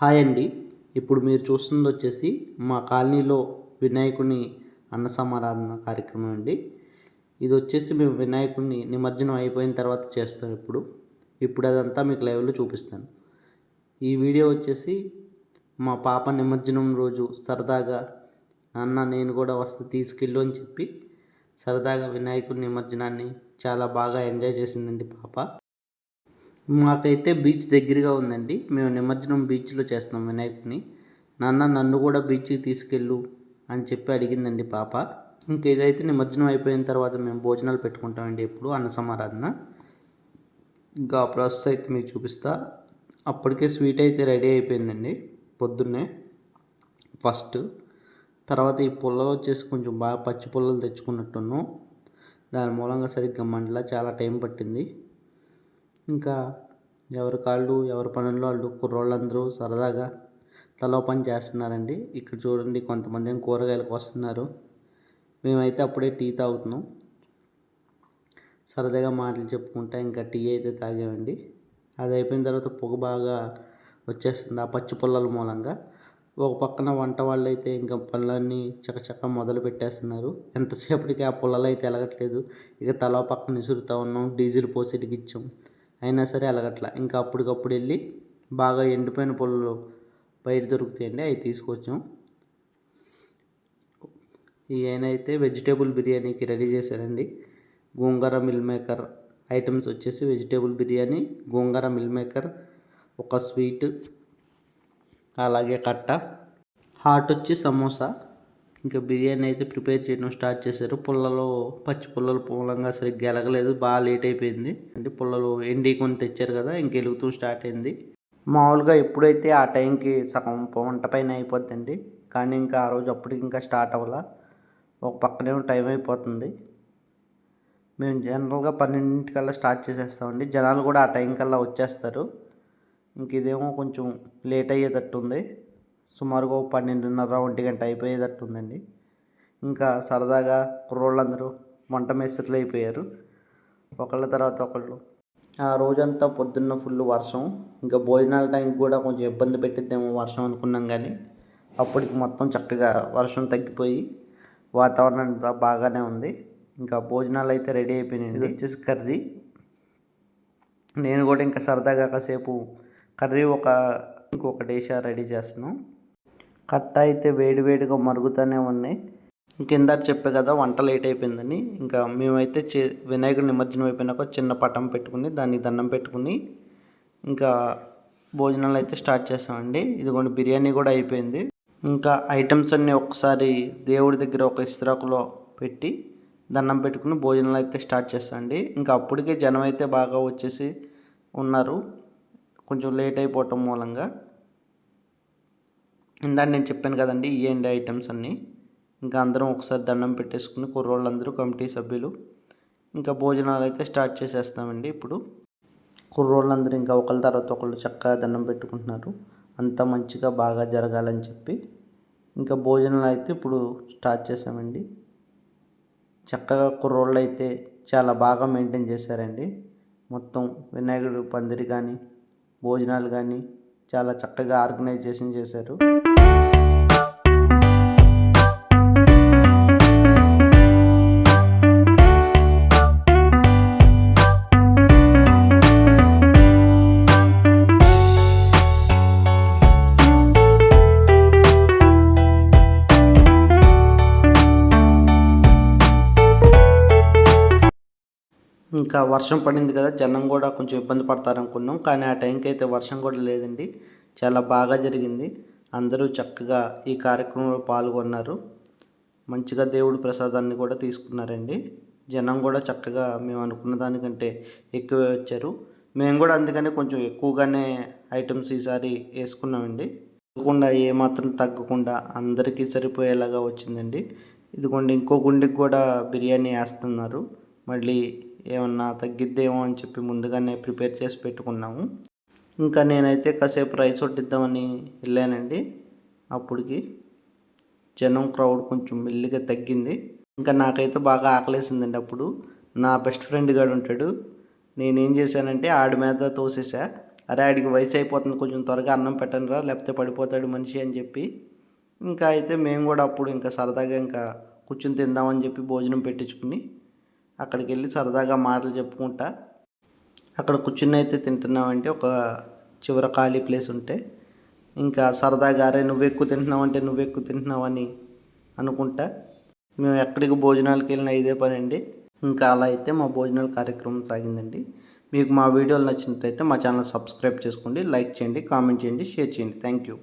Hi అండి. ఇప్పుడు మీరు చూస్తుంది వచ్చేసి మా కాలనీలో వినాయకుని అన్న సమారాధన కార్యక్రమం అండి. ఇది వచ్చేసి మేము వినాయకుడిని నిమజ్జనం అయిపోయిన తర్వాత చేస్తాం. ఇప్పుడు అదంతా మీకు లైవ్లో చూపిస్తాను. ఈ వీడియో వచ్చేసి మా పాప నిమజ్జనం రోజు సరదాగా నాన్న నేను కూడా వస్తే తీసుకెళ్ళు అని చెప్పి సరదాగా వినాయకుడి నిమజ్జనాన్ని చాలా బాగా ఎంజాయ్ చేసిందండి పాప. మాకైతే బీచ్ దగ్గరగా ఉందండి. మేము నిమజ్జనం బీచ్లో చేస్తున్నాం వినాయకుడిని. నాన్న నన్ను కూడా బీచ్కి తీసుకెళ్ళు అని చెప్పి అడిగిందండి పాప. ఇంక ఇదైతే నిమజ్జనం అయిపోయిన తర్వాత మేము భోజనాలు పెట్టుకుంటామండి. ఎప్పుడు అన్న సమారాధన. ఇంకా ఆ ప్రాసెస్ అయితే మీకు చూపిస్తా. అప్పటికే స్వీట్ అయితే రెడీ అయిపోయిందండి పొద్దున్నే ఫస్ట్. తర్వాత ఈ పుల్లలు వచ్చేసి కొంచెం బాగా పచ్చి పుల్లలు తెచ్చుకున్నట్టున్నాం. దాని మూలంగా సరిగ్గా మండలా చాలా టైం పట్టింది. ఇంకా ఎవరి కాళ్ళు ఎవరి పనుల్లో వాళ్ళు కుర్రోళ్ళందరూ సరదాగా తలో పని చేస్తున్నారండి. ఇక్కడ చూడండి కొంతమంది కూరగాయలకు వస్తున్నారు. మేమైతే అప్పుడే టీ తాగుతున్నాం. సరదాగా మాటలు చెప్పుకుంటా ఇంకా టీ అయితే తాగామండి. అది అయిపోయిన తర్వాత పొగ బాగా వచ్చేస్తుంది ఆ పచ్చి పుల్లల మూలంగా. ఒక పక్కన వంట వాళ్ళు అయితే ఇంకా పనులన్నీ చకచక మొదలు పెట్టేస్తున్నారు. ఎంతసేపటికి ఆ పుల్లలు అయితే ఎలగట్లేదు. ఇక తలా పక్కన విసురుతూ ఉన్నాం. డీజిల్ పోసి ఇడిగిచ్చాం. అయినా సరే ఎలగట్ల. ఇంకా అప్పటికప్పుడు వెళ్ళి బాగా ఎండిపోయిన పుల్లలు బయట దొరుకుతాయండి, అవి తీసుకొచ్చాం. ఈయన అయితే వెజిటేబుల్ బిర్యానీకి రెడీ చేశారండి. గోంగూర మిల్ మేకర్ ఐటమ్స్ వచ్చేసి వెజిటేబుల్ బిర్యానీ, గోంగూర మిల్ మేకర్, ఒక స్వీట్, అలాగే కట్ట, హాట్ వచ్చి సమోసా. ఇంకా బిర్యానీ అయితే ప్రిపేర్ చేయడం స్టార్ట్ చేశారు. పుల్లలో పచ్చి పుల్లలు మూలంగా సరిగ్గా ఎలగలేదు. బాగా లేట్ అయిపోయింది. అంటే పుల్లలు ఎండి కొని తెచ్చారు కదా, ఇంక వెలుగుతూ స్టార్ట్ అయింది. మామూలుగా ఎప్పుడైతే ఆ టైంకి సగం వంట పైన అయిపోద్దండి. కానీ ఇంకా ఆ రోజు అప్పటికి ఇంకా స్టార్ట్ అవ్వాల. ఒక పక్కనేమో టైం అయిపోతుంది. మేము జనరల్గా 12 స్టార్ట్ చేసేస్తామండి. జనాలు కూడా ఆ టైం కల్లా వచ్చేస్తారు. ఇంక ఇదేమో కొంచెం లేట్ అయ్యేటట్టు ఉంది. సుమారుగా 12:30 1 గంట అయిపోయేటట్టు ఉందండి. ఇంకా సరదాగా కుర్రోళ్ళందరూ వంట మేస్త్రీలు అయిపోయారు. ఒకళ్ళ తర్వాత ఒకళ్ళు. ఆ రోజంతా పొద్దున్న ఫుల్ వర్షం. ఇంకా భోజనాల టైంకి కూడా కొంచెం ఇబ్బంది పెట్టిద్దేమో వర్షం అనుకున్నాం. కానీ అప్పటికి మొత్తం చక్కగా వర్షం తగ్గిపోయి వాతావరణం అంతా బాగానే ఉంది. ఇంకా భోజనాలు అయితే రెడీ అయిపోయినాయి. ఇది వచ్చేసి కర్రీ. నేను కూడా ఇంకా సరదాగా కాసేపు కర్రీ ఇంకొక డిష్ రెడీ చేస్తున్నాం. కట్ట అయితే వేడివేడిగా మరుగుతూనే ఉన్నాయి. ఇంకెందాక చెప్పే కదా వంట లేట్ అయిపోయిందని. ఇంకా మేమైతే వినాయకుడి నిమజ్జనం అయిపోయినాక చిన్న పటం పెట్టుకుని దానికి దండం పెట్టుకుని ఇంకా భోజనాలు అయితే స్టార్ట్ చేస్తామండి. ఇదిగోండి బిర్యానీ కూడా అయిపోయింది. ఇంకా ఐటమ్స్ అన్నీ ఒకసారి దేవుడి దగ్గర ఒక ఇస్త్రాకులో పెట్టి దండం పెట్టుకుని భోజనాలు అయితే స్టార్ట్ చేస్తామండి. ఇంకా అప్పటికే జనం అయితే బాగా వచ్చేసి ఉన్నారు, కొంచెం లేట్ అయిపోవటం మూలంగా. ఇందాక నేను చెప్పాను కదండి, ఇవేంటి ఐటమ్స్ అన్నీ. ఇంకా అందరం ఒకసారి దండం పెట్టేసుకుని కుర్రోళ్ళందరూ కమిటీ సభ్యులు ఇంకా భోజనాలు అయితే స్టార్ట్ చేసేస్తామండి. ఇప్పుడు కుర్రోళ్ళందరూ ఇంకా ఒకళ్ళ తర్వాత ఒకళ్ళు చక్కగా దండం పెట్టుకుంటున్నారు. అంతా మంచిగా బాగా జరగాలని చెప్పి ఇంకా భోజనాలు అయితే ఇప్పుడు స్టార్ట్ చేసామండి. చక్కగా కుర్రోళ్ళు అయితే చాలా బాగా మెయింటైన్ చేశారండి. మొత్తం వినాయకుడు పందిరి కానీ భోజనాలు కానీ చాలా చక్కగా ఆర్గనైజేషన్ చేశారు. ఇంకా వర్షం పడింది కదా, జనం కూడా కొంచెం ఇబ్బంది పడతారనుకున్నాం. కానీ ఆ టైంకి అయితే వర్షం కూడా లేదండి. చాలా బాగా జరిగింది. అందరూ చక్కగా ఈ కార్యక్రమంలో పాల్గొన్నారు. మంచిగా దేవుడి ప్రసాదాన్ని కూడా తీసుకున్నారండి. జనం కూడా చక్కగా మేము అనుకున్న దానికంటే ఎక్కువే వచ్చారు. మేము కూడా అందుకని కొంచెం ఎక్కువగానే ఐటమ్స్ ఈసారి వేసుకున్నామండి. తగ్గకుండా ఏమాత్రం తగ్గకుండా అందరికీ సరిపోయేలాగా వచ్చిందండి. ఇదిగోండి ఇంకో గుండెకి కూడా బిర్యానీ వేస్తున్నారు. మళ్ళీ ఏమన్నా తగ్గిద్దేమో అని చెప్పి ముందుగానే ప్రిపేర్ చేసి పెట్టుకున్నాము. ఇంకా నేనైతే కాసేపు రైస్ వడ్డిద్దామని వెళ్ళానండి. అప్పటికి జనం క్రౌడ్ కొంచెం మెల్లిగా తగ్గింది. ఇంకా నాకైతే బాగా ఆకలేసిందండి. అప్పుడు నా బెస్ట్ ఫ్రెండ్ గాడు ఉంటాడు. నేనేం చేశానంటే ఆడి మీద తోసేసా. అరే ఆడికి వయసు అయిపోతుంది, కొంచెం త్వరగా అన్నం పెట్టండిరా లేకపోతే పడిపోతాడు మనిషి అని చెప్పి ఇంకా అయితే మేము కూడా అప్పుడు ఇంకా సరదాగా ఇంకా కూర్చుని తిందామని చెప్పి భోజనం పెట్టించుకుని అక్కడికి వెళ్ళి సరదాగా మాటలు చెప్పుకుంటా అక్కడ కూర్చుని అయితే తింటున్నామంటే ఒక చివర ఖాళీ ప్లేస్ ఉంటే ఇంకా సరదాగా అరే నువ్వు ఎక్కువ తింటున్నావు అంటే నువ్వు ఎక్కువ తింటున్నావు అని అనుకుంటా మేము ఎక్కడికి భోజనాలకు వెళ్ళినా ఇదే పని అండి. ఇంకా అలా అయితే మా భోజనాల కార్యక్రమం సాగిందండి. మీకు మా వీడియోలు నచ్చినట్లయితే మా ఛానల్ సబ్స్క్రైబ్ చేసుకోండి, లైక్ చేయండి, కామెంట్ చేయండి, షేర్ చేయండి. Thank you.